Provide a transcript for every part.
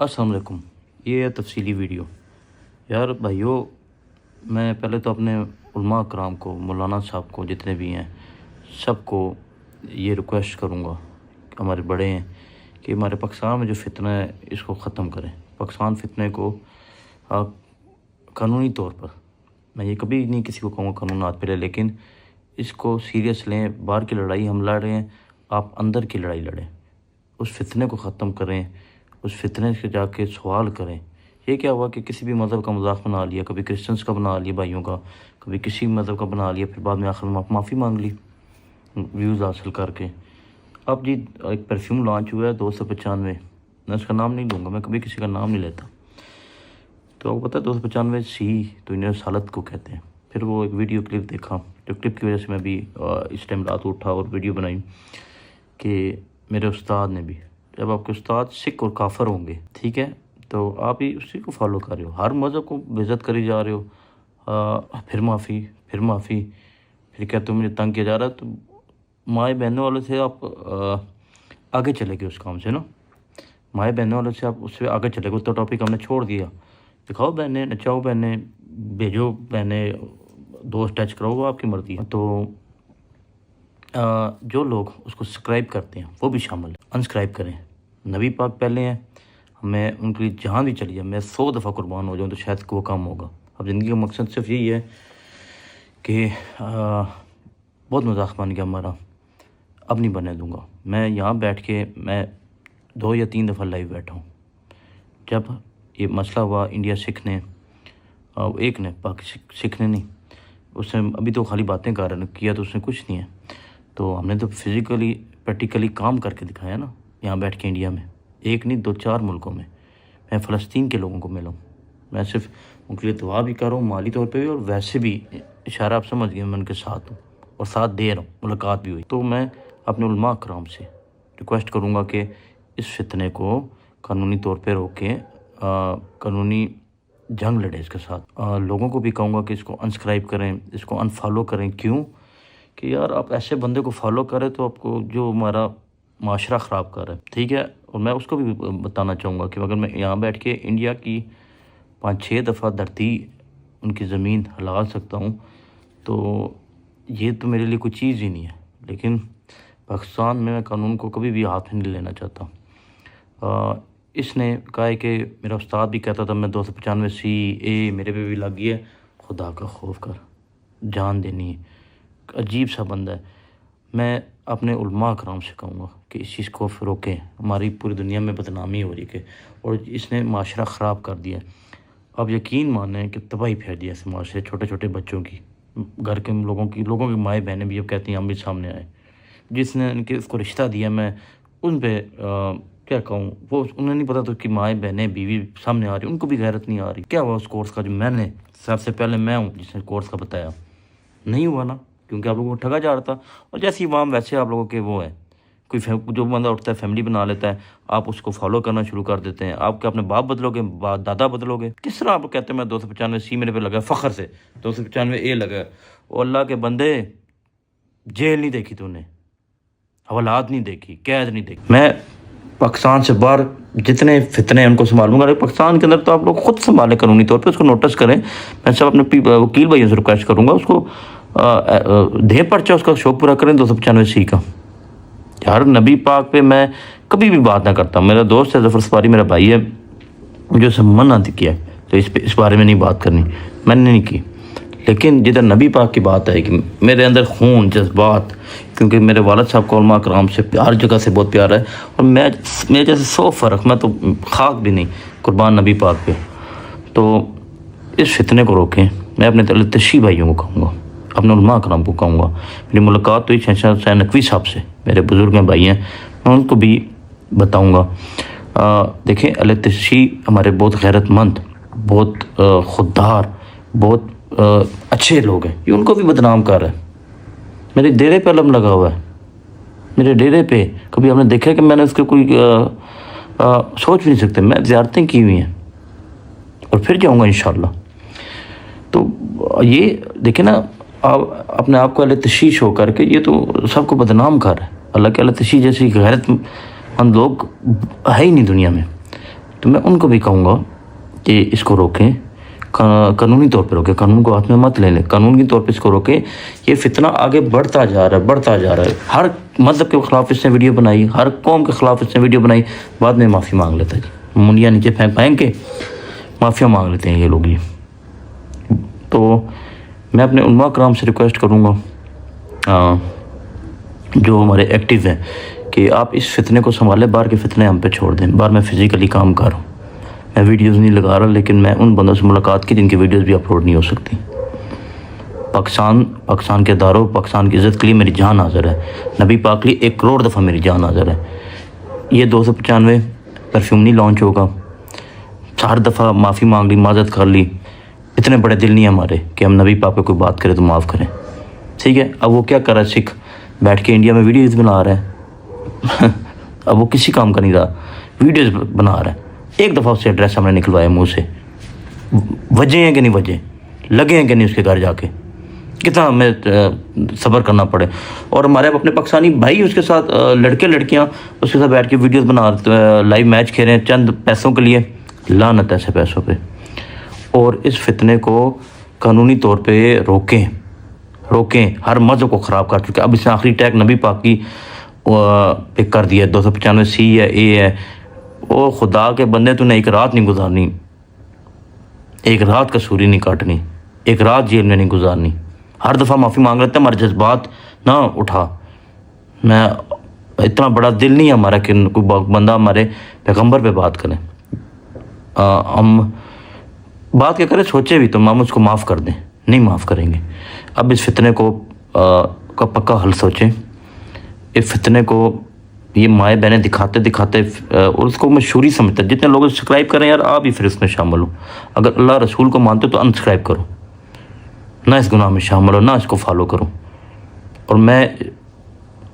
अस्सलाम वालेकुम। ये है तफसीली वीडियो। यार भाइयों, मैं पहले तो अपने उलमा कराम को, मौलाना साहब को, जितने भी हैं सबको ये रिक्वेस्ट करूँगा, हमारे बड़े हैं, कि हमारे पाकिस्तान में जो फितना है इसको ख़त्म करें। पाकिस्तान फितने को कानूनी तौर पर, मैं ये कभी नहीं किसी को कहूँगा कानून हाथ पे ले, लेकिन इसको सीरियस लें। बाहर की लड़ाई हम लड़ रहे हैं, आप अंदर की लड़ाई लड़ें। उस फितने को ख़त्म करें, उस फितने से जाके सवाल करें। ये क्या हुआ कि किसी भी मज़हब का मजाक बना लिया, कभी क्रिश्चियंस का बना लिया भाइयों का, कभी किसी मज़हब का बना लिया, फिर बाद में आखिर में माफ़ी मांग ली व्यूज़ हासिल करके। अब जी एक परफ्यूम लॉन्च हुआ है 295, मैं उसका नाम नहीं लूँगा, मैं कभी किसी का नाम नहीं लेता। तो आपको पता है 295C तो इन्हें सालत को कहते हैं। फिर वो एक वीडियो क्लिप देखा, जो क्लिप की वजह से मैं भी इस टाइम रात उठा और वीडियो बनाई कि मेरे उस्ताद ने भी, जब आपके उस्ताद सिख और काफर होंगे, ठीक है, तो आप ही उसी को फॉलो कर रहे हो, हर मज़हब को बेइज्जत करी जा रहे हो। फिर माफ़ी, फिर माफ़ी, फिर कहते हो मुझे तंग किया जा रहा है। तो माए बहनों वाले से आप आगे चले गए उस काम से ना, माए बहनों वाले से आप उससे आगे चले गए। तो टॉपिक हमने छोड़ दिया। दिखाओ बहनें, नचाओ बहनें, भेजो बहनें, दोस्त टच करो, वो आपकी मर्ज़ी है। तो जो लोग उसको सब्सक्राइब करते हैं वो भी शामिल है, अनसब्सक्राइब करें। नबी पाक पहले हैं, हमें उनके लिए जहाँ भी चली जाए, मैं 100 दफ़ा कुर्बान हो जाऊँ तो शायद वो काम होगा। अब ज़िंदगी का मकसद सिर्फ यही है कि बहुत मजाक बन गया हमारा, अब नहीं बनने दूँगा। मैं यहाँ बैठ के मैं 2 या 3 दफ़ा लाइव बैठा हूँ। जब ये मसला हुआ इंडिया सिख ने, एक ने, बाकी सिख ने नहीं, उसने अभी तो खाली बातें कर रहे, किया तो उसने कुछ नहीं है। तो हमने तो फिज़िकली प्रैक्टिकली काम करके दिखाया ना, यहाँ बैठ के इंडिया में, एक नहीं 2-4 मुल्कों में। मैं फ़लस्तीन के लोगों को मिला हूँ, मैं सिर्फ उनके लिए दुआ भी कर रहा हूँ, माली तौर पे भी, और वैसे भी इशारा आप समझ गए, मैं उनके साथ हूँ और साथ दे रहा हूँ, मुलाकात भी हुई। तो मैं अपने उलमा कराम से रिक्वेस्ट करूँगा कि इस फितने को कानूनी तौर पर रोकें, कानूनी जंग लड़े इसके साथ। लोगों को भी कहूँगा कि इसको अनसब्सक्राइब करें, इसको अनफॉलो करें। क्यों कि यार आप ऐसे बंदे को फॉलो करें तो आपको जो हमारा माशरा ख़राब कर रहा है, ठीक है। और मैं उसको भी बताना चाहूँगा कि अगर मैं यहाँ बैठ के इंडिया की 5-6 दफ़ा धरती, उनकी ज़मीन हिला सकता हूँ, तो ये तो मेरे लिए कोई चीज़ ही नहीं है। लेकिन पाकिस्तान में मैं कानून को कभी भी हाथ में नहीं लेना चाहता। इसने कहा है कि मेरा उस्ताद भी कहता था मैं 295C मेरे पे भी लग गई है। खुदा का खौफ कर, जान देनी है। अजीब सा बंदा है। मैं अपने उलमा कराम से कहूँगा कि इस चीज़ को रोकें, हमारी पूरी दुनिया में बदनामी हो रही है और इसने माशरा ख़राब कर दिया। अब यकीन माने कि तबाही फैल दिया इस माशरे, छोटे छोटे बच्चों की, घर के लोगों की माएँ बहनें भी अब कहती हैं हम भी सामने आए। जिसने इनके उसको रिश्ता दिया, मैं उन पर क्या कहूँ, वो उन्हें नहीं पता तो कि माएँ बहनें बीवी सामने आ रही, उनको भी गैरत नहीं आ रही। क्या हुआ उस कोर्स का जो मैंने, सबसे पहले मैं हूँ जिसने कोर्स का बताया? नहीं हुआ ना, क्योंकि आप लोगों को ठगा जा रहा था। और जैसे ही वाम वैसे आप लोगों के वो है, कोई जो बंदा उठता है फैमिली बना लेता है, आप उसको फॉलो करना शुरू कर देते हैं। आप क्या अपने बाप बदलोगे, दादा बदलोगे? किस तरह आप कहते हैं मैं 295C मेरे पे लगा, फ़ख्र से 295A लगा। और अल्लाह के बंदे, जेल नहीं देखी तूने, हवालात नहीं देखी, कैद नहीं देखी। मैं पाकिस्तान से बाहर जितने फितने हैं उनको संभालूंगा, पाकिस्तान के अंदर तो आप लोग खुद संभालें कानूनी तौर पे, उसको नोटिस करें। मैं सब अपने वकील भाइयों से रिक्वेस्ट करूँगा, उसको दे पर्चा, उसका शौक पूरा करें 295C का। यार नबी पाक पे मैं कभी भी बात ना करता। मेरा दोस्त है ज़फ़र सफारी, मेरा भाई है, मुझे उसे मना किया तो इस बारे में नहीं बात करनी, मैंने नहीं की। लेकिन जिधर नबी पाक की बात है कि मेरे अंदर खून जज्बात, क्योंकि मेरे वालिद साहब को उलमा कराम से हर जगह से बहुत प्यार है, और मेरे जैसे 100 फ़र्क, मैं तो खाक भी नहीं कुर्बान नबी पाक पे। तो इस फितने को रोकें। मैं अपने तशी भाइयों को कहूँगा, अपने उलमा कराम को कहूँगा। मेरी मुलाकात तो शहंशाह हुसैन नकवी साहब से, मेरे बुज़ुर्ग हैं, भाई हैं, मैं उनको भी बताऊँगा। देखें तशी हमारे बहुत गैरतमंद, बहुत खुददार, बहुत अच्छे लोग हैं, ये उनको भी बदनाम कर रहा है। मेरे डेरे पे अलम लगा हुआ है, मेरे डेरे पे कभी हमने देखा कि मैंने उसके कोई सोच भी नहीं सकते। मैं ज़ियारतें की हुई हैं और फिर जाऊँगा इंशाअल्लाह। तो ये देखें ना, आप अपने आप को तशी शो करके ये तो सबको बदनाम कर रहा है। अल्लाह के तशी जैसी गैरतमंद लोग है ही नहीं दुनिया में। تو میں ان کو بھی کہوں گا کہ اس کو روکیں، قانونی طور پہ روکیں، قانون کو ہاتھ میں مت لے لیں، قانونی طور پہ اس کو روکیں۔ یہ فتنہ آگے بڑھتا جا رہا ہے، ہر مذہب کے خلاف اس نے ویڈیو بنائی، ہر قوم کے خلاف اس نے ویڈیو بنائی، بعد میں معافی مانگ لیتا ہے جی، منڈیاں نیچے پھینک کے معافیا مانگ لیتے ہیں یہ لوگ۔ یہ تو میں اپنے علماء کرام سے ریکویسٹ کروں گا جو ہمارے ایکٹیو ہیں کہ آپ اس فتنے کو سنبھالیں، باہر کے فتنے ہم پہ چھوڑ دیں۔ باہر میں فزیکلی کام کر رہا ہوں، میں ویڈیوز نہیں لگا رہا، لیکن میں ان بندوں سے ملاقات کی جن کی ویڈیوز بھی اپلوڈ نہیں ہو سکتی۔ پاکستان کے اداروں، پاکستان کی عزت کے لیے میری جان حاضر ہے، نبی پاک لیے 1 کروڑ دفعہ میری جان حاضر ہے۔ یہ 295 پرفیوم نہیں لانچ ہوگا، 4 دفعہ معافی مانگ لی، معذرت کر لی، اتنے بڑے دل نہیں ہمارے کہ ہم نبی پاک پہ کوئی بات کریں تو معاف کریں، ٹھیک ہے۔ اب وہ کیا کر رہا ہے سکھ، بیٹھ کے انڈیا میں ویڈیوز بنا رہا ہے اب وہ کسی کام کا نہیں رہا، ویڈیوز بنا رہا ہے۔ 1 دفعہ اس سے ایڈریس ہم نے نکلوایا منہ سے، وجہ ہیں کہ نہیں وجہ، لگے ہیں کہ نہیں اس کے گھر جا کے، کتنا ہمیں صبر کرنا پڑے۔ اور ہمارے اب اپنے پاکستانی بھائی اس کے ساتھ لڑکے لڑکیاں اس کے ساتھ بیٹھ کے ویڈیوز بنا لائیو میچ کھیل رہے ہیں چند پیسوں کے لیے، لعنت ایسے پیسوں پہ۔ اور اس فتنے کو قانونی طور پہ روکیں، ہر مذہب کو خراب کر چکے۔ اب اس نے آخری ٹیگ نبی پاک کی پہ کر دیا، 295C ہے، اے ہے۔ او خدا کے بندے، تو نے ایک رات نہیں گزارنی، ایک رات کسوری نہیں کاٹنی، ایک رات جیل میں نہیں گزارنی۔ ہر دفعہ معافی مانگ لیتے ہیں، ہمارے جذبات نہ اٹھا۔ میں اتنا بڑا دل نہیں ہے ہمارا کہ کوئی بندہ ہمارے پیغمبر پہ بات کرے۔ ہم بات کیا کریں، سوچے بھی تو ہم اس کو معاف کر دیں، نہیں معاف کریں گے۔ اب اس فتنے کو کا پکا حل سوچیں۔ اس فتنے کو یہ مائیں بہنیں دکھاتے اور اس کو مشہوری سمجھتے ہیں۔ جتنے لوگ سبسکرائب کریں یار، آپ بھی پھر اس میں شامل ہو۔ اگر اللہ رسول کو مانتے ہو تو انسبسکرائب کرو، نہ اس گناہ میں شامل ہو، نہ اس کو فالو کرو۔ اور میں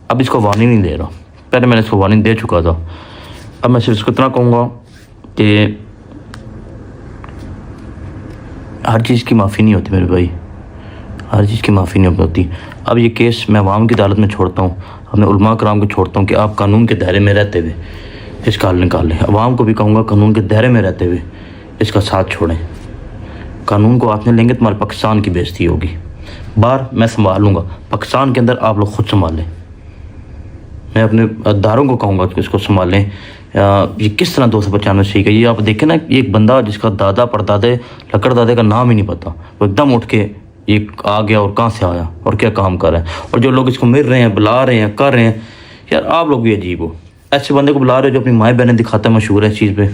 اب اس کو وارننگ نہیں دے رہا، پہلے میں نے اس کو وارننگ دے چکا تھا۔ اب میں صرف اس کو اتنا کہوں گا کہ ہر چیز کی معافی نہیں ہوتی میرے بھائی، ہر چیز کی معافی نہیں ہوتی۔ اب یہ کیس میں عوام کی عدالت میں چھوڑتا ہوں، اپنے علماء کرام کو چھوڑتا ہوں کہ آپ قانون کے دائرے میں رہتے ہوئے اس کا حل نکال لیں۔ عوام کو بھی کہوں گا قانون کے دائرے میں رہتے ہوئے اس کا ساتھ چھوڑیں۔ قانون کو ہاتھ میں لیں گے تمہارے پاکستان کی بے عزتی ہوگی۔ باہر میں سنبھال لوں گا، پاکستان کے اندر آپ لوگ خود سنبھال لیں۔ میں اپنے اداروں کو کہوں گا کہ اس کو سنبھال لیں۔ یہ کس طرح 295 کا، یہ آپ دیکھیں نا، یہ ایک بندہ جس کا دادا پردادے لکڑ دادے کا نام ہی نہیں پتا، وہ ایک دم اٹھ کے یہ آ گیا اور کہاں سے آیا اور کیا کام کر رہا ہے۔ اور جو لوگ اس کو مل رہے ہیں، بلا رہے ہیں، کر رہے ہیں، یار آپ لوگ بھی عجیب ہو۔ ایسے بندے کو بلا رہے ہو جو اپنی مائیں بہنیں دکھاتا ہے، مشہور ہے اس چیز پہ،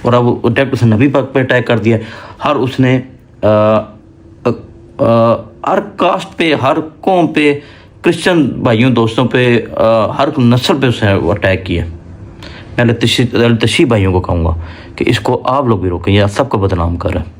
اور اب اٹیک اس نے نبی پاک پہ اٹیک کر دیا۔ ہر اس نے ہر کاسٹ پہ، ہر قوم پہ، کرسچن بھائیوں دوستوں پہ، ہر نسل پہ اس نے اٹیک کیا۔ میں التشی بھائیوں کو کہوں گا کہ اس کو آپ لوگ بھی روکیں، یہ سب کو بدنام کر رہا ہے۔